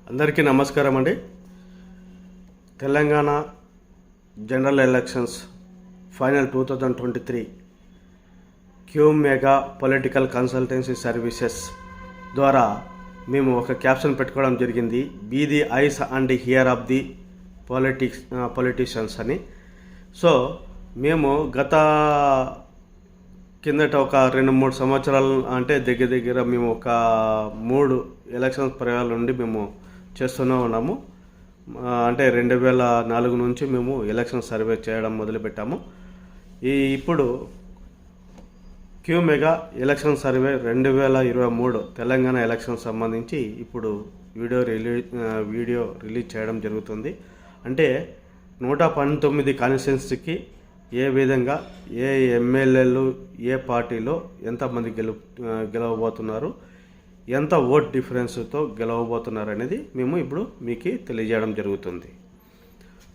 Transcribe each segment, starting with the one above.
అందరికీ నమస్కారం అండి. Telangana general elections final 2023 Q mega political consultancy services ద్వారా మేము ఒక క్యాప్షన్ పెట్టుకోవడం జరిగింది. Be the eyes and ear of the politicians అని. సో మేము కిందట ఒక 2-3 సంవత్సరాలు అంటే దగ్గర మేము ఒక 3 ఎలక్షన్స్ పర్యాల నుండి మేము చేస్తూనే ఉన్నాము. అంటే 2004 నుంచి మేము ఎలక్షన్ సర్వే చేయడం మొదలుపెట్టాము. ఇప్పుడు Q mega election survey 2023 Telangana election సంబంధించి ఇప్పుడు వీడియో రిలీజ్ చేయడం జరుగుతుంది. అంటే 119 కాన్స్టిట్యున్సీకి ఏ విధంగా ఏ ఎమ్మెల్యేలు ఏ పార్టీలో ఎంతమంది గెలవబోతున్నారు, ఎంత ఓట్ డిఫరెన్స్తో గెలవబోతున్నారు అనేది మేము ఇప్పుడు మీకు తెలియజేయడం జరుగుతుంది.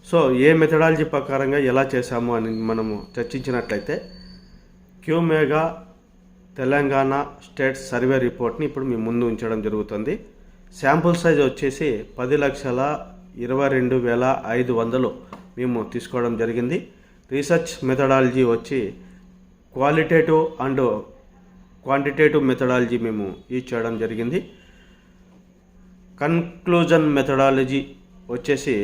సో ఏ మెథడాలజీ ప్రకారంగా ఎలా చేశాము అని మనము చర్చించినట్లయితే Q Mega Telangana state survey రిపోర్ట్ని ఇప్పుడు మీ ముందు ఉంచడం జరుగుతుంది. శాంపుల్ సైజ్ వచ్చేసి 10,22,500 మేము తీసుకోవడం జరిగింది. రీసెర్చ్ మెథడాలజీ వచ్చి క్వాలిటేటివ్ అండ్ క్వాంటిటేటివ్ మెథడాలజీ మేము యూజ్ చేయడం జరిగింది. కన్క్లూజన్ మెథడాలజీ వచ్చేసి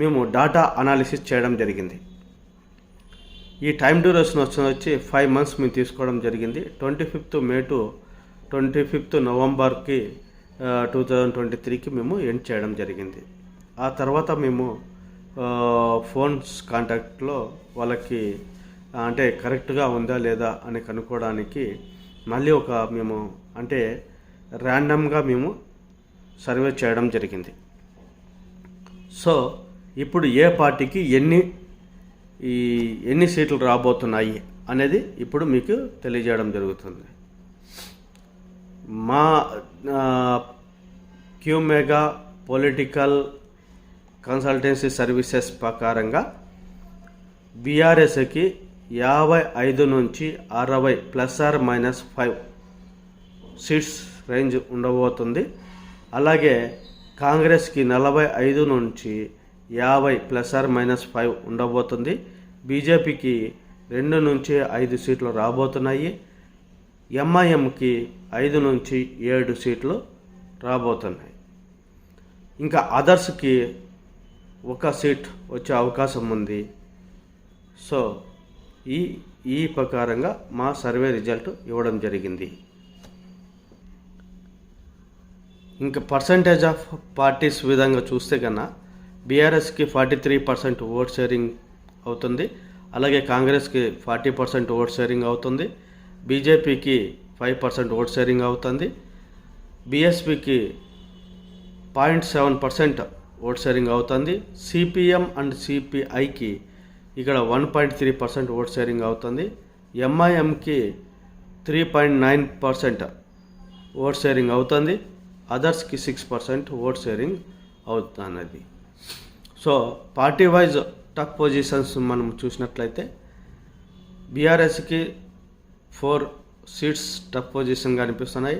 మేము డాటా అనాలిసిస్ చేయడం జరిగింది. ఈ టైం డ్యూరేషన్ వచ్చి 5 months మేము తీసుకోవడం జరిగింది. 25th May to 25th November 2023కి మేము ఎండ్ చేయడం జరిగింది. ఆ తర్వాత మేము ఫోన్స్ కాంటాక్ట్లో వాళ్ళకి అంటే కరెక్ట్గా ఉందా లేదా అని కనుక్కోవడానికి మళ్ళీ మేము అంటే ర్యాండమ్గా మేము సర్వే చేయడం జరిగింది. సో ఇప్పుడు ఏ పార్టీకి ఎన్ని సీట్లు రాబోతున్నాయి అనేది ఇప్పుడు మీకు తెలియజేయడం జరుగుతుంది. మా Q mega political consultancy services ప్రకారంగా బీఆర్ఎస్కి 55 నుంచి 60 ±5 సీట్స్ రేంజ్ ఉండబోతుంది. అలాగే కాంగ్రెస్కి 45 నుంచి 50 ±5 ఉండబోతుంది. బీజేపీకి 2 నుంచి 5 సీట్లు రాబోతున్నాయి. ఎంఐఎంకి 5 నుంచి 7 సీట్లు రాబోతున్నాయి. ఇంకా అదర్స్కి 1 సీట్ వచ్చే అవకాశం ఉంది. సో ఈ ప్రకారంగా మా సర్వే రిజల్ట్ ఇవ్వడం జరిగింది. ఇంకా పర్సంటేజ్ ఆఫ్ పార్టీస్ విధంగా చూస్తే కన్నా బీఆర్ఎస్కి 43% ఓట్ షేరింగ్ అవుతుంది. అలాగే కాంగ్రెస్కి 40% ఓట్ షేరింగ్ అవుతుంది. బీజేపీకి 5% ఓట్ షేరింగ్ అవుతుంది. బీఎస్పీకి 0.7% ఓట్ షేరింగ్ అవుతుంది. సిపిఎం అండ్ సిపిఐకి ఇక్కడ 1.3% ఓట్ షేరింగ్ అవుతుంది. ఎంఐఎంకి 3.9% ఓట్ షేరింగ్ అవుతుంది. అదర్స్కి 6% ఓట్ షేరింగ్ అవుతున్నది. So party wise top positions మనం చూసినట్లయితే బీఆర్ఎస్కి 4 సీట్స్ టఫ్ పొజిషన్గా అనిపిస్తున్నాయి.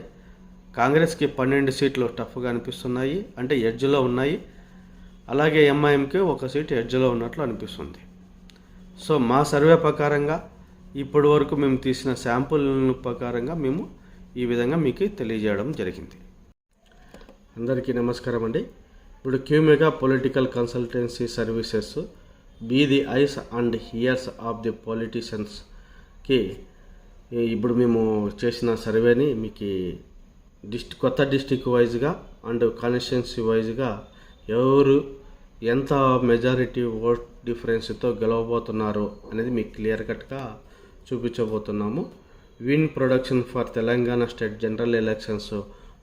కాంగ్రెస్కి 12 సీట్లు టఫ్గా అనిపిస్తున్నాయి, అంటే ఎడ్జ్లో ఉన్నాయి. అలాగే ఎంఐఎంకి 1 సీట్ ఎడ్జ్లో ఉన్నట్లు అనిపిస్తుంది. సో మా సర్వే ప్రకారంగా ఇప్పటి వరకు మేము తీసిన శాంపుల్ ప్రకారంగా మేము ఈ విధంగా మీకు తెలియజేయడం జరిగింది. అందరికీ నమస్కారం అండి. ఇప్పుడు Q mega political consultancy services be the eyes and ears of the పొలిటీషియన్స్కి ఇప్పుడు మేము చేసిన సర్వేని మీకు కొత్త డిస్టిక్ వైజ్గా అండ్ కాన్స్టిట్యున్సీ వైజ్గా ఎవరు ఎంత మెజారిటీ ఓట్ డిఫరెన్స్తో గెలవబోతున్నారు అనేది మీకు క్లియర్ కట్గా చూపించబోతున్నాము. Win production for Telangana state general elections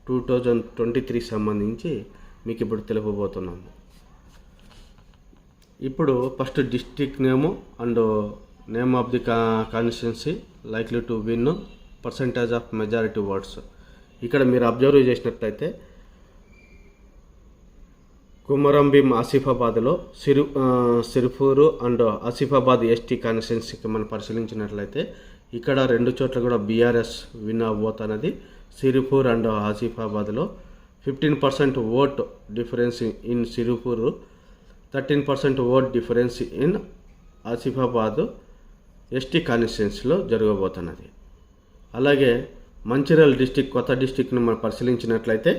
2023 సంబంధించి మీకు ఇప్పుడు తెలుపబోతున్నాము. ఇప్పుడు first district name and name of the constituency likely to win percentage of majority votes. ఇక్కడ మీరు అబ్జర్వ్ చేసినట్లయితే కుమరంభీం ఆసిఫాబాద్లో సిరిపూరు అండ్ ఆసిఫాబాద్ ఎస్టీ కాన్స్టిట్యున్సీకి మనం పరిశీలించినట్లయితే ఇక్కడ 2 చోట్ల కూడా BRS win అవ్వబోతున్నది. Sirpur and ఆసిఫాబాద్లో 15% vote difference in సిరుపూరు, 13% vote difference in Asifabad ST కాన్స్టిట్యున్సీలో జరగబోతున్నది. అలాగే మంచిర్యాల డిస్టిక్, కొత్త డిస్టిక్ను మనం పరిశీలించినట్లయితే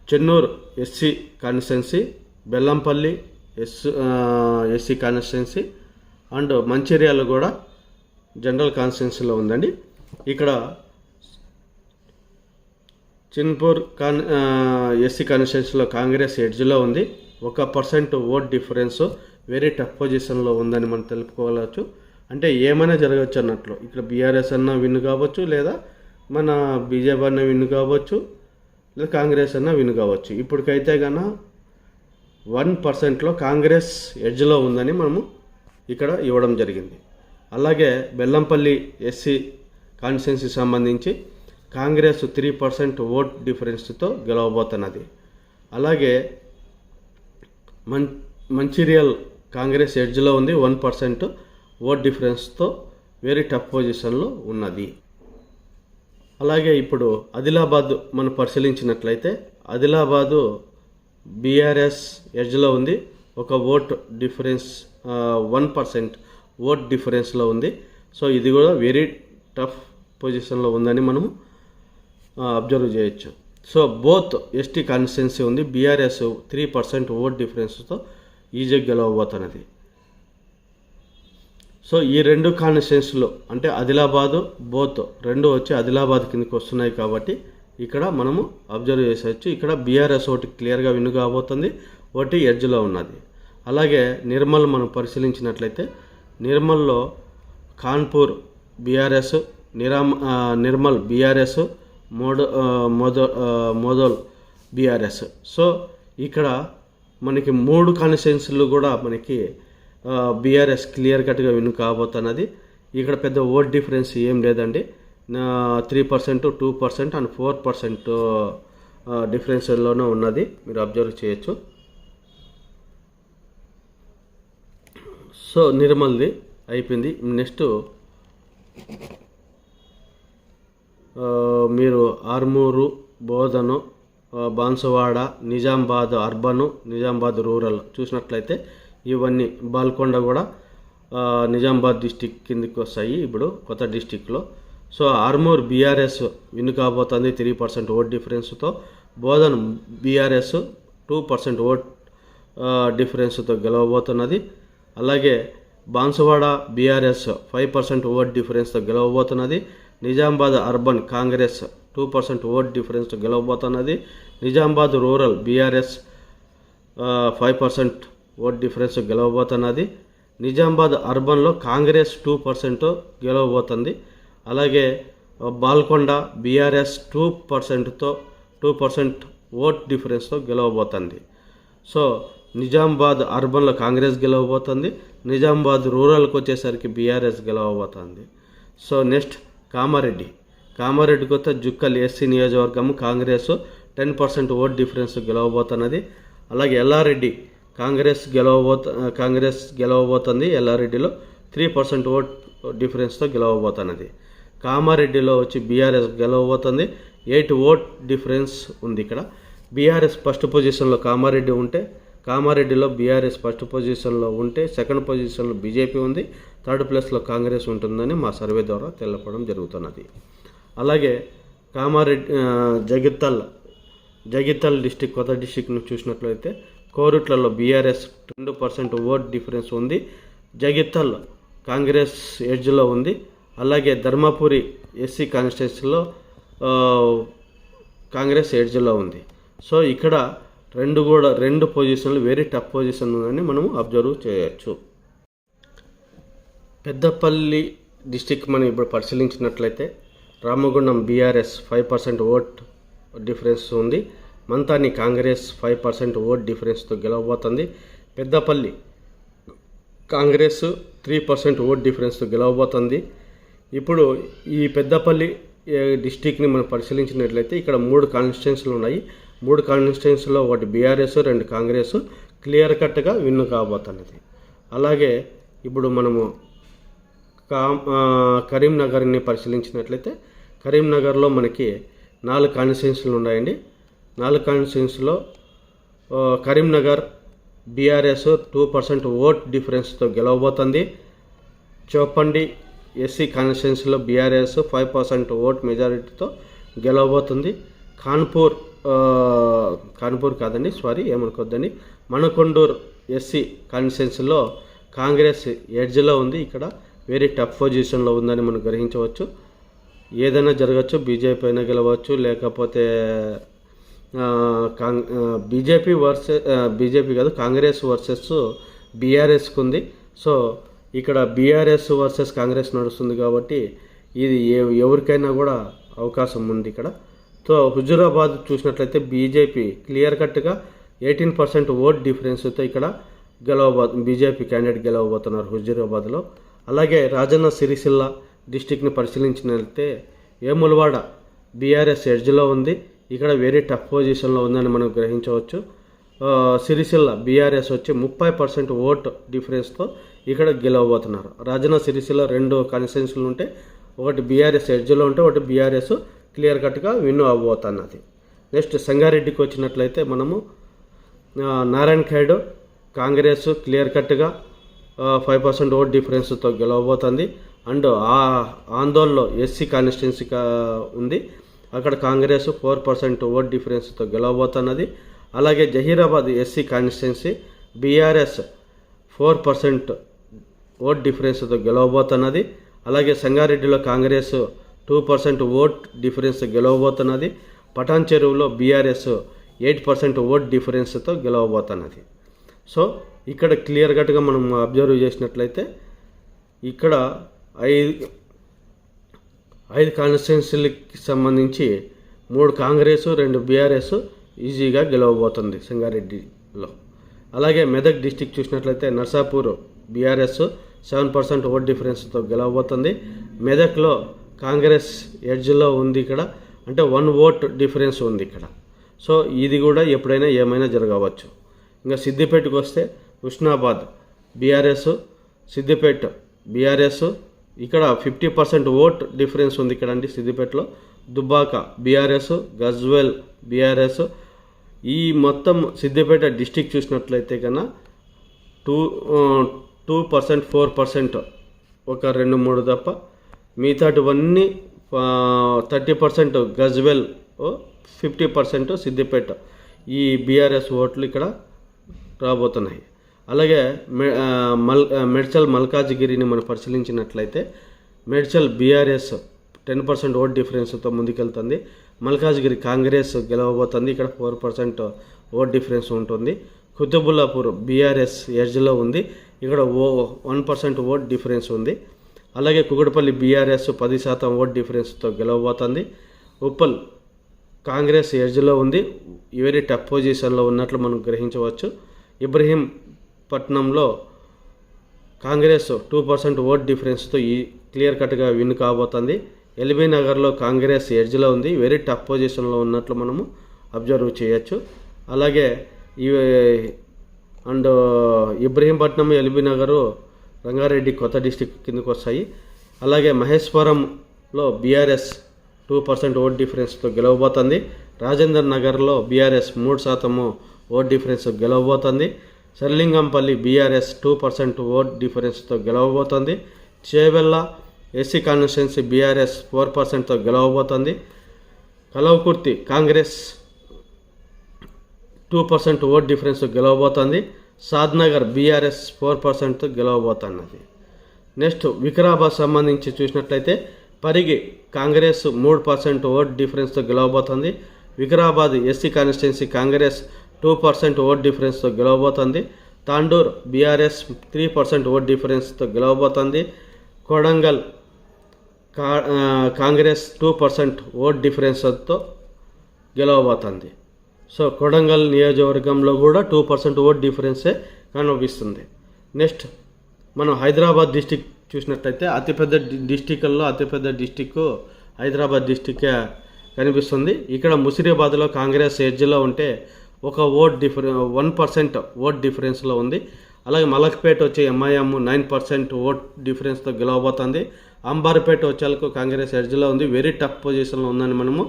Chennur SC constituency, Bellampalli SC constituency and Mancherial కూడా జనరల్ కాన్స్టిట్యున్సీలో ఉందండి. ఇక్కడ చిన్పూర్ ఎస్సీ కాన్స్టిట్యున్సీలో కాంగ్రెస్ ఎడ్జ్లో ఉంది. 1% ఓట్ డిఫరెన్స్ వెరీ టఫ్ పొజిషన్లో ఉందని మనం తెలుపుకోవచ్చు. అంటే ఏమైనా జరగచ్చు అన్నట్లు. ఇక్కడ బీఆర్ఎస్ అన్న విన్ కావచ్చు, లేదా మన బీజేపీ అన్న విన్ కావచ్చు, లేదా కాంగ్రెస్ అన్న విన్ కావచ్చు. ఇప్పటికైతే కన్నా 1%లో కాంగ్రెస్ ఎడ్జ్లో ఉందని మనము ఇక్కడ ఇవ్వడం జరిగింది. అలాగే బెల్లంపల్లి ఎస్సీ కాన్స్టిట్యున్సీకి సంబంధించి కాంగ్రెస్ 3% ఓట్ డిఫరెన్స్తో గెలవబోతున్నది. అలాగే మంచిర్యాల్ కాంగ్రెస్ ఎడ్జ్లో ఉంది, 1% ఓట్ డిఫరెన్స్తో వెరీ టఫ్ పొజిషన్లో ఉన్నది. అలాగే ఇప్పుడు ఆదిలాబాద్ మనం పరిశీలించినట్లయితే ఆదిలాబాదు బీఆర్ఎస్ ఎడ్జ్లో ఉంది. 1 ఓట్ డిఫరెన్స్ 1% ఓట్ డిఫరెన్స్లో ఉంది. సో ఇది కూడా వెరీ టఫ్ పొజిషన్లో ఉందని మనము అబ్జర్వ్ చేయొచ్చు. సో బోత్ ఎస్టీ కాన్స్టిట్యున్సీ ఉంది. బీఆర్ఎస్ 3% ఓట్ డిఫరెన్స్తో ఈజీగా గెలవబోతున్నది. సో ఈ రెండు కాన్స్టిట్యున్సీలు అంటే ఆదిలాబాదు బోత్ రెండు వచ్చి ఆదిలాబాద్ కిందకి వస్తున్నాయి కాబట్టి ఇక్కడ మనము అబ్జర్వ్ చేసేయచ్చు. ఇక్కడ బీఆర్ఎస్ ఒకటి క్లియర్గా విన్ కాబోతుంది, ఒకటి ఎడ్జ్లో ఉన్నది. అలాగే నిర్మల్ మనం పరిశీలించినట్లయితే నిర్మల్లో Khanapur BRS, Nirmal BRS, Mudhole BRS. So ఇక్కడ మనకి 3 కాన్స్టిట్యున్సీలు కూడా మనకి బీఆర్ఎస్ క్లియర్ కట్గా విన్ కాబోతున్నది. ఇక్కడ పెద్ద ఓట్ డిఫరెన్స్ ఏం లేదండి. 3%, 2% అండ్ 4% డిఫరెన్స్లోనే ఉన్నది, మీరు అబ్జర్వ్ చేయొచ్చు. సో నిర్మల్ది అయిపోయింది. నెక్స్ట్ మీరు ఆర్మూరు, బోధను, బాన్సువాడ, నిజామాబాద్ అర్బను, నిజామాబాద్ రూరల్ చూసినట్లయితే ఇవన్నీ బాల్కొండ కూడా నిజామాబాద్ డిస్టిక్ కిందకి వస్తాయి ఇప్పుడు కొత్త డిస్టిక్లో. సో ఆర్మూర్ బీఆర్ఎస్ విన్ కాబోతుంది 3% ఓట్ డిఫరెన్స్తో. బోధన్ బీఆర్ఎస్ 2% ఓట్ డిఫరెన్స్తో గెలవబోతున్నది. అలాగే బాన్సువాడ బీఆర్ఎస్ 5% ఓట్ డిఫరెన్స్తో గెలవబోతున్నది. నిజామాబాద్ అర్బన్ కాంగ్రెస్ 2% ఓట్ డిఫరెన్స్తో గెలవబోతున్నది. Nizamabad rural BRS 5% vote difference గెలవబోతున్నది. నిజామాబాద్ అర్బన్లో కాంగ్రెస్ 2% గెలవబోతుంది. అలాగే బాల్కొండ బీఆర్ఎస్ 2% ఓట్ డిఫరెన్స్తో గెలవబోతుంది. సో నిజామాబాద్ అర్బన్లో కాంగ్రెస్ గెలవబోతుంది. నిజామాబాద్ రూరల్కి వచ్చేసరికి బీఆర్ఎస్ గెలవబోతుంది. సో నెక్స్ట్ కామారెడ్డికి వస్తే జుక్కల్ ఎస్సీ నియోజకవర్గం కాంగ్రెస్ 10% ఓట్ డిఫరెన్స్ గెలవబోతున్నది. అలాగే ఎల్లారెడ్డి కాంగ్రెస్ గెలవబోతుంది. ఎల్లారెడ్డిలో 3% ఓట్ డిఫరెన్స్తో గెలవబోతున్నది. కామారెడ్డిలో వచ్చి బీఆర్ఎస్ గెలవబోతుంది. 8 ఓట్ డిఫరెన్స్ ఉంది. ఇక్కడ బీఆర్ఎస్ ఫస్ట్ పొజిషన్లో కామారెడ్డిలో బీఆర్ఎస్ ఫస్ట్ పొజిషన్లో ఉంటే సెకండ్ పొజిషన్లో బీజేపీ ఉంది, థర్డ్ ప్లేస్లో కాంగ్రెస్ ఉంటుందని మా సర్వే ద్వారా తెలపడం జరుగుతున్నది. అలాగే జగిత్యాల డిస్టిక్ కొత్త డిస్టిక్ను చూసినట్లయితే కోరుట్లలో బీఆర్ఎస్ 2% ఓట్ డిఫరెన్స్ ఉంది. జగిత్యాల కాంగ్రెస్ ఎడ్జ్లో ఉంది. అలాగే ధర్మపురి ఎస్సీ కాన్స్టిట్యున్సీలో కాంగ్రెస్ ఎడ్జ్లో ఉంది. సో ఇక్కడ రెండు పొజిషన్లు వెరీ టఫ్ పొజిషన్ ఉందని మనము అబ్జర్వ్ చేయొచ్చు. పెద్దపల్లి డిస్టిక్ మనం ఇప్పుడు పరిశీలించినట్లయితే రామగుండం బీఆర్ఎస్ 5% ఓట్ డిఫరెన్స్ ఉంది. మంతాని కాంగ్రెస్ 5% ఓట్ డిఫరెన్స్తో గెలవబోతుంది. పెద్దపల్లి కాంగ్రెస్ 3% ఓట్ డిఫరెన్స్తో గెలవబోతుంది. ఇప్పుడు ఈ పెద్దపల్లి డిస్టిక్ని మనం పరిశీలించినట్లయితే ఇక్కడ 3 కాన్స్టిట్యున్సీలు ఉన్నాయి. 3 కాన్స్టిట్యున్సీలో ఒకటి బీఆర్ఎస్, 2 కాంగ్రెస్ క్లియర్ కట్గా విన్ కాబోతున్నది. అలాగే ఇప్పుడు మనము కరీంనగర్ని పరిశీలించినట్లయితే కరీంనగర్లో మనకి 4 కాన్స్టిట్యున్సీలు ఉన్నాయండి. 4 కాన్స్టిట్యున్సీలో కరీంనగర్ బీఆర్ఎస్ 2% ఓట్ డిఫరెన్స్తో గెలవబోతుంది. చోపండి ఎస్సీ కాన్స్టిట్యున్సీలో బీఆర్ఎస్ 5% ఓట్ మెజారిటీతో గెలవబోతుంది. కాన్పూర్ కాదండి, ఏమనుకోద్దండి, మనకొండూరు ఎస్సీ కాన్స్టిట్యున్సీలో కాంగ్రెస్ ఎడ్జ్లో ఉంది. ఇక్కడ వెరీ టఫ్ పొజిషన్లో ఉందని మనం గ్రహించవచ్చు. ఏదైనా జరగచ్చు, బీజేపీ అయినా గెలవచ్చు, లేకపోతే బీజేపీ కాదు, కాంగ్రెస్ వర్సెస్ బీఆర్ఎస్కి ఉంది. సో ఇక్కడ బీఆర్ఎస్ వర్సెస్ కాంగ్రెస్ నడుస్తుంది కాబట్టి ఇది ఎవరికైనా కూడా అవకాశం ఉంది ఇక్కడ. సో హుజూరాబాద్ చూసినట్లయితే బీజేపీ క్లియర్ కట్గా 18% ఓట్ డిఫరెన్స్తో ఇక్కడ బీజేపీ క్యాండిడేట్ గెలవబోతున్నారు హుజూరాబాద్లో. అలాగే రాజన్న సిరిసిల్ల డిస్టిక్ని పరిశీలించినట్లయితే వేములవాడ బీఆర్ఎస్ ఎడ్జ్లో ఉంది. ఇక్కడ వెరీ టఫ్ పొజిషన్లో ఉందని మనం గ్రహించవచ్చు. సిరిసిల్ల బీఆర్ఎస్ వచ్చి 30% ఓట్ డిఫరెన్స్తో ఇక్కడ గెలవబోతున్నారు. రాజన్న సిరిసిల్ల 2 కాన్స్టిట్యున్సీలు ఉంటే ఒకటి బీఆర్ఎస్ ఎడ్జ్లో ఉంటే ఒకటి బీఆర్ఎస్ క్లియర్ కట్గా విన్ అవ్వబోతున్నది. నెక్స్ట్ సంగారెడ్డికి వచ్చినట్లయితే మనము నారాయణ ఖేడ్ కాంగ్రెస్ క్లియర్ కట్గా 5% ఓట్ డిఫరెన్స్తో గెలవబోతుంది. అండ్ ఆందోళనలో ఎస్సీ కాన్స్టిట్యున్సీ ఉంది, అక్కడ కాంగ్రెస్ 4% ఓట్ డిఫరెన్స్తో గెలవబోతున్నది. అలాగే Zaheerabad SC constituency BRS 4% vote డిఫరెన్స్తో గెలవబోతున్నది. అలాగే సంగారెడ్డిలో కాంగ్రెస్ 2% ఓట్ డిఫరెన్స్ గెలవబోతున్నది. పటాన్ చెరువులో బీఆర్ఎస్ 8% ఓట్ డిఫరెన్స్తో గెలవబోతున్నది. సో ఇక్కడ క్లియర్ కట్గా మనం అబ్జర్వ్ చేసినట్లయితే ఇక్కడ 5 కాన్స్టిట్యున్సీలకి సంబంధించి 3 కాంగ్రెస్ 2 బీఆర్ఎస్ ఈజీగా గెలవబోతుంది సంగారెడ్డిలో. అలాగే మెదక్ డిస్టిక్ చూసినట్లయితే నర్సాపూర్ బీఆర్ఎస్ 7% ఓట్ డిఫరెన్స్తో గెలవబోతుంది. మెదక్లో కాంగ్రెస్ ఎడ్జ్లో ఉంది, ఇక్కడ అంటే 1 ఓట్ డిఫరెన్స్ ఉంది ఇక్కడ. సో ఇది కూడా ఎప్పుడైనా ఏమైనా జరగవచ్చు. ఇంకా సిద్దిపేటకు వస్తే హుస్నాబాద్ బీఆర్ఎస్, సిద్దిపేట బీఆర్ఎస్, ఇక్కడ 50% ఓట్ డిఫరెన్స్ ఉంది ఇక్కడ అండి సిద్దిపేటలో. Dubbaka BRS, Gajwel BRS. ఈ మొత్తం సిద్దిపేట డిస్టిక్ చూసినట్లయితే కన్నా 2%, 4% ఒక 2-3 తప్ప మిగతాటివన్నీ 30% గజ్వెల్, 50% సిద్దిపేట. ఈ బీఆర్ఎస్ ఓట్లు ఇక్కడ రాబోతున్నాయి. అలాగే మేడ్చల్ మల్కాజ్గిరిని మనం పరిశీలించినట్లయితే మేడ్చల్ బీఆర్ఎస్ 10% ఓట్ డిఫరెన్స్తో ముందుకెళ్తుంది. మల్కాజ్గిరి కాంగ్రెస్ గెలవబోతుంది, ఇక్కడ 4% ఓట్ డిఫరెన్స్ ఉంటుంది. కుతుబుల్లాపూర్ బీఆర్ఎస్ ఎడ్జ్లో ఉంది, ఇక్కడ 1% ఓట్ డిఫరెన్స్ ఉంది. అలాగే కుకట్పల్లి బీఆర్ఎస్ 10% ఓట్ డిఫరెన్స్తో గెలవబోతుంది. ఉప్పల్ కాంగ్రెస్ ఎడ్జ్లో ఉంది, వెరీ టఫ్ పొజిషన్లో ఉన్నట్లు మనం గ్రహించవచ్చు. ఇబ్రహీంపట్నంలో కాంగ్రెస్ 2% ఓట్ డిఫరెన్స్తో క్లియర్ కట్గా విన్ కాబోతుంది. ఎల్బీ నగర్లో కాంగ్రెస్ ఎడ్జ్లో ఉంది, వెరీ టఫ్ పొజిషన్లో ఉన్నట్లు మనము అబ్జర్వ్ చేయొచ్చు. అలాగే అండ్ ఇబ్రహీంపట్నం, ఎల్బీ నగరు రంగారెడ్డి కొత్త డిస్టిక్ కిందకు వస్తాయి. అలాగే మహేశ్వరంలో బీఆర్ఎస్ 2% ఓట్ డిఫరెన్స్తో గెలవబోతుంది. రాజేందర్ నగర్లో బీఆర్ఎస్ 3% ఓట్ డిఫరెన్స్ గెలవబోతుంది. సర్లింగంపల్లి బీఆర్ఎస్ 2% ఓట్ డిఫరెన్స్తో గెలవబోతుంది. చేవెళ్ళ ఎస్సీ కాన్స్టిట్యున్సీ బీఆర్ఎస్ 4%తో గెలవబోతుంది. కలవకుర్తి కాంగ్రెస్ 2% ఓట్ డిఫరెన్స్ గెలవబోతుంది. సాద్నగర్ బీఆర్ఎస్ 4%తో గెలవబోతున్నది. నెక్స్ట్ వికారాబాద్ సంబంధించి చూసినట్లయితే పరిగి కాంగ్రెస్ 3% ఓట్ డిఫరెన్స్తో గెలవబోతుంది. Vikarabad SC constituency Congress 2% vote డిఫరెన్స్తో గెలవబోతుంది. తాండూర్ బీఆర్ఎస్ 3% ఓట్ డిఫరెన్స్తో గెలవబోతుంది. కొడంగల్ కాంగ్రెస్ 2% ఓట్ డిఫరెన్స్తో గెలవబోతుంది. సో కొడంగల్ నియోజకవర్గంలో కూడా 2% ఓట్ డిఫరెన్సే కనిపిస్తుంది. నెక్స్ట్ మనం హైదరాబాద్ డిస్టిక్ చూసినట్లయితే అతిపెద్ద డిస్టిక్ హైదరాబాద్ డిస్టిక్కే కనిపిస్తుంది. ఇక్కడ ముసిరాబాద్లో కాంగ్రెస్ ఎడ్జ్లో ఉంటే 1% ఓట్ డిఫరెన్స్లో ఉంది. అలాగే మలక్పేట వచ్చే ఎంఐఎం 9% ఓట్ డిఫరెన్స్తో గెలవబోతుంది. అంబార్పేట వచ్చేలకు కాంగ్రెస్ ఎడ్జ్లో ఉంది, వెరీ టఫ్ పొజిషన్లో ఉందని మనము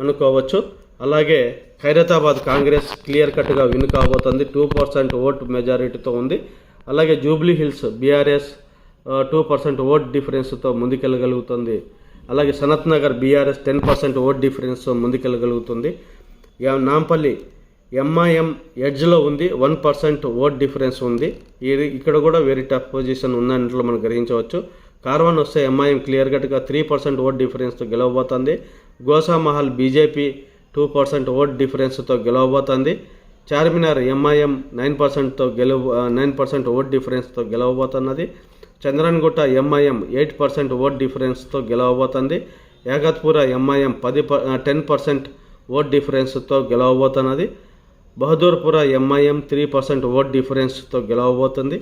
అనుకోవచ్చు. అలాగే ఖైరతాబాద్ కాంగ్రెస్ క్లియర్ కట్గా విన్ కాబోతుంది, 2% ఓట్ మెజారిటీతో ఉంది. అలాగే జూబ్లీ హిల్స్ బీఆర్ఎస్ 2% ఓట్ డిఫరెన్స్తో ముందుకెళ్ళగలుగుతుంది. అలాగే Sanath Nagar BRS 10% vote difference ముందుకెళ్ళగలుగుతుంది. నాంపల్లి ఎంఐఎం ఎడ్జ్లో ఉంది, 1% ఓట్ డిఫరెన్స్ ఉంది. ఇక్కడ కూడా వెరీ టఫ్ పొజిషన్ ఉన్నట్లు మనం గ్రహించవచ్చు. కార్వాన్ వస్తే ఎంఐఎం క్లియర్ కట్గా 3% ఓట్ డిఫరెన్స్తో గెలవబోతుంది. గోసామహల్ బీజేపీ 2% ఓట్ డిఫరెన్స్తో గెలవబోతుంది. చార్మినార్ ఎంఐఎం 9% ఓట్ డిఫరెన్స్తో గెలవబోతున్నది. చంద్రన్గుట్ట ఎంఐఎం 8% ఓట్ డిఫరెన్స్తో గెలవబోతుంది. యాగత్పుర ఎంఐఎం 10% ఓట్ డిఫరెన్స్తో గెలవబోతున్నది. బహదూర్పుర ఎంఐఎం 3% ఓట్ డిఫరెన్స్తో గెలవబోతుంది.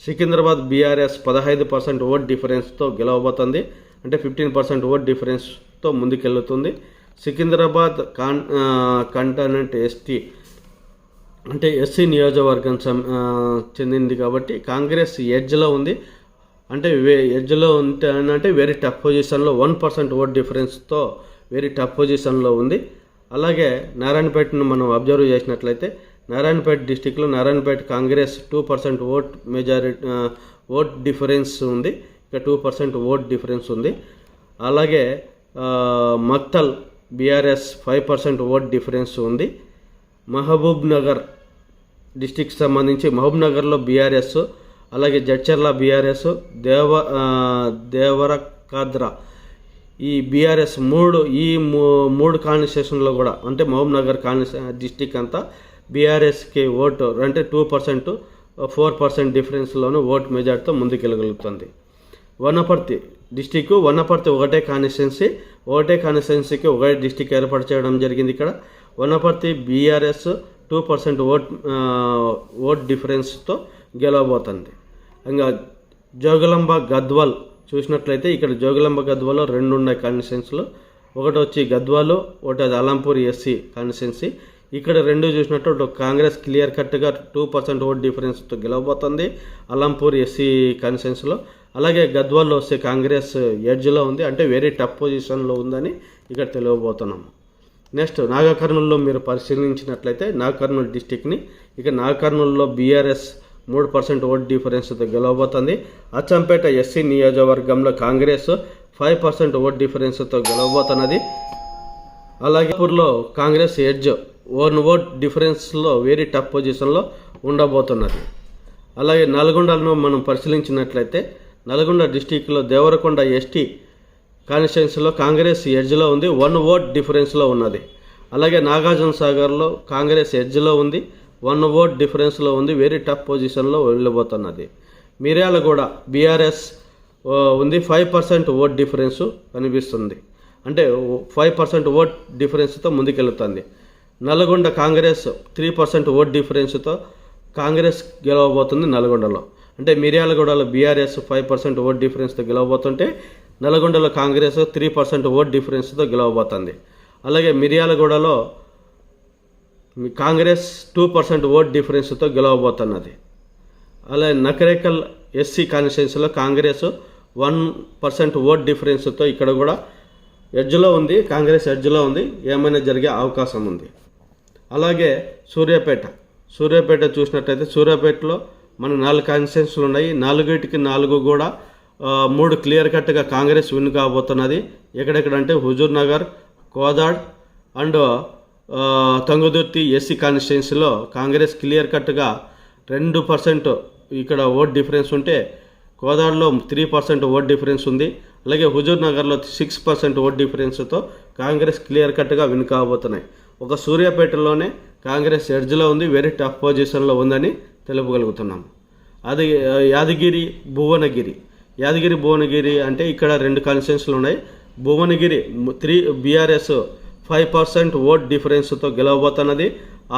సికింద్రాబాద్ బీఆర్ఎస్ 15% ఓట్ డిఫరెన్స్తో గెలవబోతుంది, అంటే 15% ఓట్ డిఫరెన్స్తో ముందుకెళ్తుంది. సికింద్రాబాద్ కంటోన్మెంట్ ఎస్టీ అంటే ఎస్సీ నియోజకవర్గం చెందింది కాబట్టి కాంగ్రెస్ ఎడ్జ్లో ఉంది. అంటే ఎడ్జ్లో అంటే వెరీ టఫ్ పొజిషన్లో 1% ఓట్ డిఫరెన్స్తో వెరీ టఫ్ పొజిషన్లో ఉంది. అలాగే నారాయణపేటను మనం అబ్జర్వ్ చేసినట్లయితే నారాయణపేట డిస్టిక్లో నారాయణపేట కాంగ్రెస్ 2% ఓట్ డిఫరెన్స్ ఉంది, ఇక 2% ఓట్ డిఫరెన్స్ ఉంది. అలాగే మక్తల్ బీఆర్ఎస్ 5% ఓట్ డిఫరెన్స్ ఉంది. మహబూబ్ నగర్ డిస్టిక్ సంబంధించి మహబూబ్ నగర్లో బీఆర్ఎస్, అలాగే జడ్చర్ల బీఆర్ఎస్, దేవరకాద్ర ఈ బీఆర్ఎస్ మూడు కాన్స్టిట్యూషన్లో కూడా అంటే మహబూబ్ నగర్ డిస్టిక్ అంతా బీఆర్ఎస్కి ఓటు అంటే 2% 4% డిఫరెన్స్లోనూ ఓట్ మెజార్టీతో ముందుకెళ్ళగలుగుతుంది. వనపర్తి డిస్టిక్ ఒకటే కాన్స్టిట్యున్సీకి ఒకటే డిస్టిక్ ఏర్పాటు చేయడం జరిగింది. ఇక్కడ వనపర్తి బీఆర్ఎస్ 2% ఓట్ డిఫరెన్స్తో గెలవబోతుంది. ఇంకా జోగులాంబ గద్వాల్ చూసినట్లయితే ఇక్కడ జోగులాంబ గద్వాల్లో 2 ఉన్నాయి కాన్స్టిట్యున్సీలు, ఒకటి వచ్చి గద్వాలు, ఒకటి అలంపూర్ ఎస్సీ కాన్స్టిట్యున్సీ. ఇక్కడ 2 చూసినట్టు కాంగ్రెస్ క్లియర్ కట్గా 2% ఓట్ డిఫరెన్స్తో గెలవబోతుంది అలంపూర్ ఎస్సీ కాన్స్టిట్యున్సీలో. అలాగే గద్వాల్లో వస్తే కాంగ్రెస్ ఎడ్జ్లో ఉంది, అంటే వెరీ టఫ్ పొజిషన్లో ఉందని ఇక్కడ తెలియబోతున్నాము. నెక్స్ట్ నాగకర్నూలులో మీరు పరిశీలించినట్లయితే నాగకర్నూలు డిస్టిక్ని, ఇక నాగకర్నూలులో బీఆర్ఎస్ 3% ఓట్ డిఫరెన్స్తో గెలవబోతుంది. అచ్చంపేట ఎస్సీ నియోజకవర్గంలో కాంగ్రెస్ 5% ఓట్ డిఫరెన్స్తో గెలవబోతున్నది. అలాగే పూర్లో కాంగ్రెస్ ఎడ్జ్ 1 ఓట్ డిఫరెన్స్లో వెరీ టఫ్ పొజిషన్లో ఉండబోతున్నది. అలాగే నల్గొండను మనం పరిశీలించినట్లయితే నల్గొండ డిస్టిక్లో దేవరకొండ ఎస్టీ కాన్స్టిట్యున్సీలో కాంగ్రెస్ ఎడ్జ్లో ఉంది, 1 ఓట్ డిఫరెన్స్లో ఉన్నది. అలాగే నాగార్జున సాగర్లో కాంగ్రెస్ ఎడ్జ్లో ఉంది, 1 ఓట్ డిఫరెన్స్లో ఉంది, వెరీ టఫ్ పొజిషన్లో వెళ్ళబోతున్నది. మిర్యాలగూడ బీఆర్ఎస్ ఉంది, 5% ఓట్ డిఫరెన్స్ కనిపిస్తుంది, అంటే 5% ఓట్ డిఫరెన్స్తో ముందుకెళ్తుంది. నల్గొండ కాంగ్రెస్ 3% ఓట్ డిఫరెన్స్తో కాంగ్రెస్ గెలవబోతుంది నల్గొండలో. అంటే మిర్యాలగూడలో బీఆర్ఎస్ 5% ఓట్ డిఫరెన్స్తో గెలవబోతుంటే నల్గొండలో కాంగ్రెస్ 3% ఓట్ డిఫరెన్స్తో గెలవబోతుంది. అలాగే మిర్యాలగూడలో కాంగ్రెస్ 2% ఓట్ డిఫరెన్స్తో గెలవబోతున్నది. అలాగే నకరేకల్ ఎస్సీ కాన్స్టిట్యున్సీలో కాంగ్రెస్ 1% ఓట్ డిఫరెన్స్తో ఇక్కడ కూడా ఎడ్జ్లో ఉంది, కాంగ్రెస్ ఎడ్జ్లో ఉంది, ఏమైనా జరిగే అవకాశం ఉంది. అలాగే సూర్యాపేట చూసినట్టయితే సూర్యాపేటలో మన 4 కాన్స్టిట్యున్సీలు ఉన్నాయి, 4 కూడా 3 క్లియర్ కట్గా కాంగ్రెస్ విన్ కాబోతున్నది. ఎక్కడెక్కడంటే Huzurnagar, Kodad and Thungathurthi SC కాన్స్టిట్యున్సీలో కాంగ్రెస్ క్లియర్ కట్గా 2% ఇక్కడ ఓట్ డిఫరెన్స్ ఉంటే కోదాడ్లో 3% ఓట్ డిఫరెన్స్ ఉంది. అలాగే హుజూర్ నగర్లో 6% ఓట్ డిఫరెన్స్తో కాంగ్రెస్ క్లియర్ కట్గా విన్ కాబోతున్నాయి. ఒక సూర్యాపేటలోనే కాంగ్రెస్ ఎడ్జ్లో ఉంది, వెరీ టఫ్ పొజిషన్లో ఉందని తెలుపగలుగుతున్నాము. అది యాదగిరి భువనగిరి అంటే ఇక్కడ 2 కాన్స్టిట్యున్సీలు ఉన్నాయి. భువనగిరి బీఆర్ఎస్ 5% ఓట్ డిఫరెన్స్తో గెలవబోతున్నది.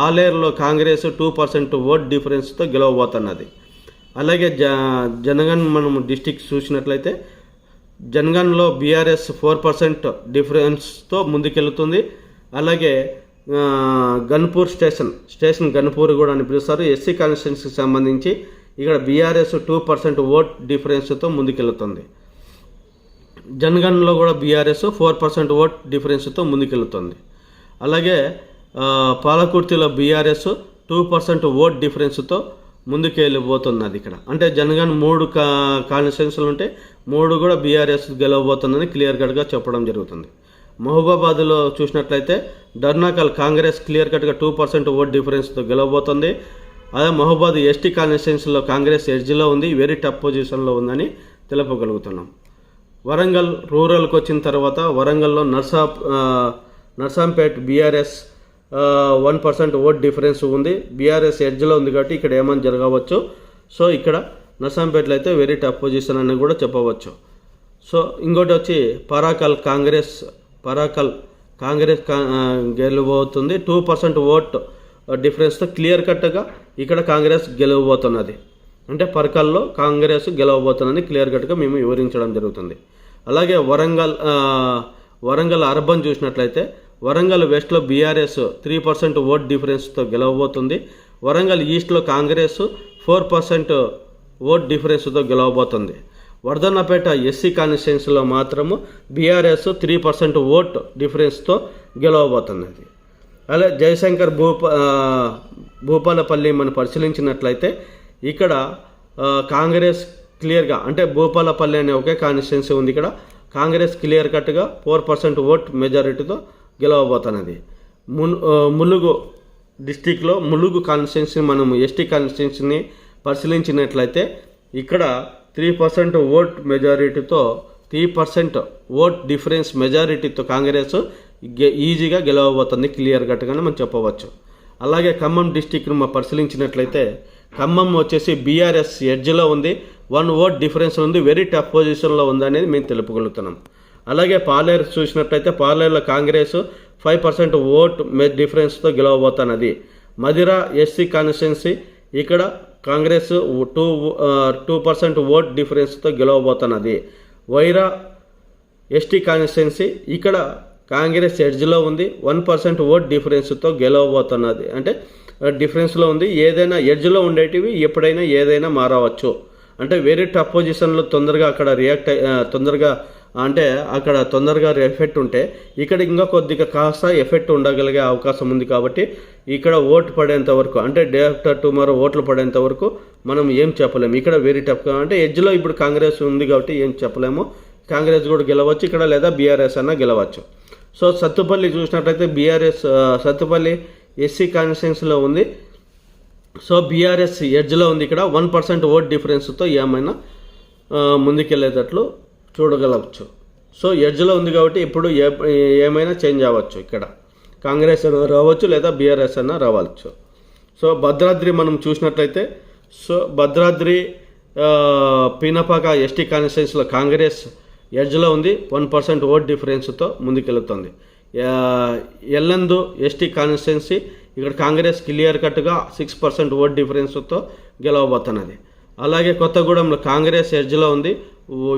ఆలేరులో కాంగ్రెస్ 2% ఓట్ డిఫరెన్స్తో గెలవబోతున్నది. అలాగే జనగన్ మనం డిస్టిక్ చూసినట్లయితే జనగన్లో బీఆర్ఎస్ 4% డిఫరెన్స్తో ముందుకెళ్తుంది. అలాగే గన్పూర్ స్టేషన్ గన్పూర్ కూడా అని పిలుస్తారు, ఎస్సీ కాన్స్టిట్యున్సీకి సంబంధించి ఇక్కడ బీఆర్ఎస్ 2% ఓట్ డిఫరెన్స్తో ముందుకెళ్తుంది. జనగన్లో కూడా బీఆర్ఎస్ 4% ఓట్ డిఫరెన్స్తో ముందుకెళ్తుంది. అలాగే పాలకుర్తిలో బీఆర్ఎస్ 2% ఓట్ డిఫరెన్స్తో ముందుకు వెళ్ళిపోతున్నది. ఇక్కడ అంటే జనగణ్ 3 కాన్స్టిట్యున్సీలు ఉంటే 3 కూడా బీఆర్ఎస్ గెలవబోతుందని క్లియర్ కట్గా చెప్పడం జరుగుతుంది. మహబూబాబాద్లో చూసినట్లయితే డర్నాకల్ కాంగ్రెస్ క్లియర్ కట్గా 2% ఓట్ డిఫరెన్స్తో గెలవబోతుంది. అదే మహబూబాద్ ఎస్టీ కాన్స్టిట్యున్సీలో కాంగ్రెస్ ఎడ్జ్లో ఉంది, వెరీ టఫ్ పొజిషన్లో ఉందని తెలుపగలుగుతున్నాం. వరంగల్ రూరల్కి వచ్చిన తర్వాత వరంగల్లో నర్సాంపేట్ బీఆర్ఎస్ 1% ఓట్ డిఫరెన్స్ ఉంది, బీఆర్ఎస్ ఎడ్జ్లో ఉంది కాబట్టి ఇక్కడ ఏమైనా జరగవచ్చు. సో ఇక్కడ నర్సాంపేటలో అయితే వెరీ టఫ్ పొజిషన్ అని కూడా చెప్పవచ్చు. సో ఇంకోటి వచ్చి పరాకల్ కాంగ్రెస్ గెలవబోతుంది. 2% ఓట్ డిఫరెన్స్తో క్లియర్ కట్గా ఇక్కడ కాంగ్రెస్ గెలవబోతున్నది. అంటే పరకల్లో కాంగ్రెస్ గెలవబోతున్నది క్లియర్ కట్గా మేము వివరించడం జరుగుతుంది. అలాగే వరంగల్ అర్బన్ చూసినట్లయితే వరంగల్ వెస్ట్లో బీఆర్ఎస్ 3% ఓట్ డిఫరెన్స్తో గెలవబోతుంది. వరంగల్ ఈస్ట్లో కాంగ్రెస్ 4% ఓట్ డిఫరెన్స్తో గెలవబోతుంది. వర్ధన్నపేట ఎస్సీ కాన్స్టిట్యున్సీలో మాత్రము బీఆర్ఎస్ 3% ఓట్ డిఫరెన్స్తో గెలవబోతున్నది. అలాగే జయశంకర్ భూపాలపల్లి మనం పరిశీలించినట్లయితే ఇక్కడ కాంగ్రెస్ క్లియర్గా అంటే భూపాలపల్లి అనే ఒకే కాన్స్టిట్యున్సీ ఉంది. ఇక్కడ కాంగ్రెస్ క్లియర్ కట్గా 4% ఓట్ మెజారిటీతో గెలవబోతున్నది. ములుగు డిస్టిక్లో ములుగు కాన్స్టిట్యున్సీ మనం ఎస్టీ కాన్స్టిట్యున్సీని పరిశీలించినట్లయితే ఇక్కడ 3% ఓట్ మెజారిటీతో 3% ఓట్ డిఫరెన్స్ మెజారిటీతో కాంగ్రెస్ ఈజీగా గెలవబోతుంది క్లియర్ కట్గానే మనం చెప్పవచ్చు. అలాగే ఖమ్మం డిస్టిక్ను మనం పరిశీలించినట్లయితే ఖమ్మం వచ్చేసి బీఆర్ఎస్ ఎడ్జ్లో ఉంది, 1 ఓట్ డిఫరెన్స్ ఉంది, వెరీ టఫ్ పొజిషన్లో ఉంది అనేది మేము తెలుపగలుగుతున్నాం. అలాగే పాలేరు చూసినట్లయితే పాలేరులో కాంగ్రెస్ 5% ఓట్ డిఫరెన్స్తో గెలవబోతున్నది. మదిరా ఎస్సీ కాన్స్టిట్యున్సీ ఇక్కడ కాంగ్రెస్ 2% ఓట్ డిఫరెన్స్తో గెలవబోతున్నది. వైరా ఎస్టీ కాన్స్టిట్యున్సీ ఇక్కడ కాంగ్రెస్ ఎడ్జ్లో ఉంది, 1% ఓట్ డిఫరెన్స్తో గెలవబోతున్నది. అంటే డిఫరెన్స్లో ఉంది, ఏదైనా ఎడ్జ్లో ఉండేటివి ఎప్పుడైనా ఏదైనా మారవచ్చు. అంటే వెరీ టఫ్ పొజిషన్లో తొందరగా అక్కడ తొందరగా ఎఫెక్ట్ ఉంటే ఇక్కడ ఇంకా కొద్దిగా కాస్త ఎఫెక్ట్ ఉండగలిగే అవకాశం ఉంది. కాబట్టి ఇక్కడ ఓటు పడేంత వరకు అంటే డే ఆఫ్టర్ టుమారో ఓట్లు పడేంత వరకు మనం ఏం చెప్పలేము. ఇక్కడ వెరీ టఫ్గా అంటే ఎడ్జ్లో ఇప్పుడు కాంగ్రెస్ ఉంది కాబట్టి ఏం చెప్పలేము. కాంగ్రెస్ కూడా గెలవచ్చు ఇక్కడ, లేదా బీఆర్ఎస్ అన్న గెలవచ్చు. సో సత్తుపల్లి చూసినట్లయితే సత్తుపల్లి ఎస్సీ కాన్స్టిట్యున్సీలో ఉంది. సో బీఆర్ఎస్ ఎడ్జ్లో ఉంది. ఇక్కడ 1% ఓట్ డిఫరెన్స్తో ఏమైనా ముందుకెళ్ళేటట్లు చూడగలవచ్చు. సో ఎడ్జ్లో ఉంది కాబట్టి ఇప్పుడు ఏమైనా చేంజ్ అవ్వచ్చు. ఇక్కడ కాంగ్రెస్ అన్న రావచ్చు, లేదా బీఆర్ఎస్ అన్న రావచ్చు. సో భద్రాద్రి మనం చూసినట్లయితే భద్రాద్రి పీనపాక ఎస్టీ కాన్స్టిట్యున్సీలో కాంగ్రెస్ ఎడ్జ్లో ఉంది, 1% ఓట్ డిఫరెన్స్తో ముందుకెళ్తుంది. ఎల్లందు ఎస్టీ కాన్స్టిట్యున్సీ ఇక్కడ కాంగ్రెస్ క్లియర్ కట్గా 6% ఓట్ డిఫరెన్స్తో గెలవబోతున్నది. అలాగే కొత్తగూడెంలో కాంగ్రెస్ ఎడ్జ్లో ఉంది,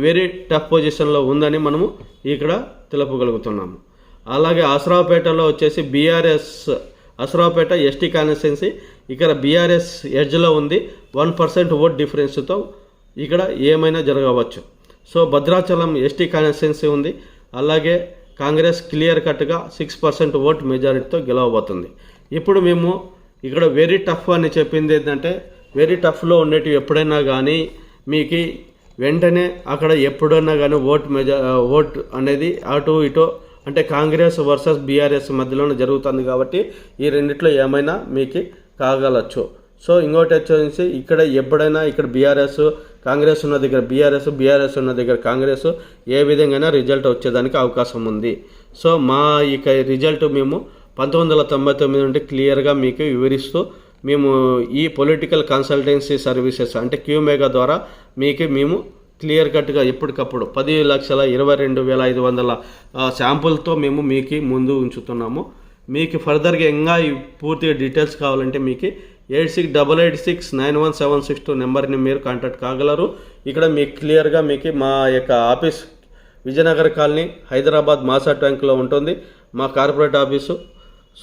వెరీ టఫ్ పొజిషన్లో ఉందని మనము ఇక్కడ తెలుపగలుగుతున్నాము. అలాగే అసరావుపేటలో వచ్చేసి అసరావుపేట ఎస్టీ కాన్స్టిట్యున్సీ ఇక్కడ బీఆర్ఎస్ ఎడ్జ్లో ఉంది, 1% ఓట్ డిఫరెన్స్తో ఇక్కడ ఏమైనా జరగవచ్చు. సో భద్రాచలం ఎస్టీ కాన్స్టిట్యున్సీ ఉంది, అలాగే కాంగ్రెస్ క్లియర్ కట్గా 6% ఓట్ మెజారిటీతో గెలవబోతుంది. ఇప్పుడు మేము ఇక్కడ వెరీ టఫ్ అని చెప్పింది ఏంటంటే వెరీ టఫ్లో ఉండేటివి ఎప్పుడైనా కానీ మీకు వెంటనే అక్కడ ఎప్పుడైనా కానీ ఓట్ అనేది అటు ఇటు అంటే కాంగ్రెస్ వర్సెస్ బీఆర్ఎస్ మధ్యలోనే జరుగుతుంది. కాబట్టి ఈ రెండిట్లో ఏమైనా మీకు కాగలచ్చు. సో ఇంకోటి వచ్చేసి ఇక్కడ ఎప్పుడైనా ఇక్కడ కాంగ్రెస్ ఉన్న దగ్గర బీఆర్ఎస్ ఉన్న దగ్గర కాంగ్రెస్ ఏ విధంగా రిజల్ట్ వచ్చేదానికి అవకాశం ఉంది. సో మా ఇక రిజల్ట్ మేము 1999 నుండి క్లియర్గా మీకు వివరిస్తూ మేము ఈ పొలిటికల్ కన్సల్టెన్సీ సర్వీసెస్ అంటే క్యూమేగా ద్వారా మేము క్లియర్ కట్గా ఎప్పటికప్పుడు 10,22,500 శాంపుల్తో మేము మీకు ముందు ఉంచుతున్నాము. మీకు ఫర్దర్గా ఇంకా పూర్తిగా డీటెయిల్స్ కావాలంటే మీకు 8688691762 నెంబర్ని మీరు కాంటాక్ట్ కాగలరు. ఇక్కడ మీకు క్లియర్గా మీకు మా యొక్క ఆఫీస్ విజయనగర్ కాలనీ హైదరాబాద్ మాసా ట్యాంక్లో ఉంటుంది మా కార్పొరేట్ ఆఫీసు.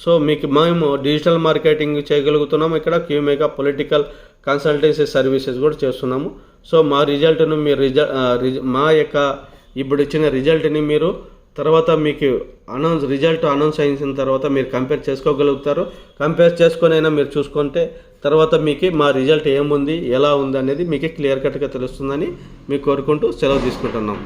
సో మేము డిజిటల్ మార్కెటింగ్ చేయగలుగుతున్నాము. ఇక్కడ క్యూమేగా పొలిటికల్ కన్సల్టెన్సీ సర్వీసెస్ కూడా చేస్తున్నాము. సో మా రిజల్ట్ను మీరు మా యొక్క ఇప్పుడు ఇచ్చిన రిజల్ట్ని మీరు తర్వాత మీకు రిజల్ట్ అనౌన్స్ అయిన తర్వాత మీరు కంపేర్ చేసుకోగలుగుతారు. కంపేర్ చేసుకొని అయినా మీరు చూసుకుంటే తర్వాత మీకు మా రిజల్ట్ ఏముంది, ఎలా ఉంది అనేది మీకు క్లియర్ కట్గా తెలుస్తుందని మీకు కోరుకుంటూ సెలవు తీసుకుంటున్నాము.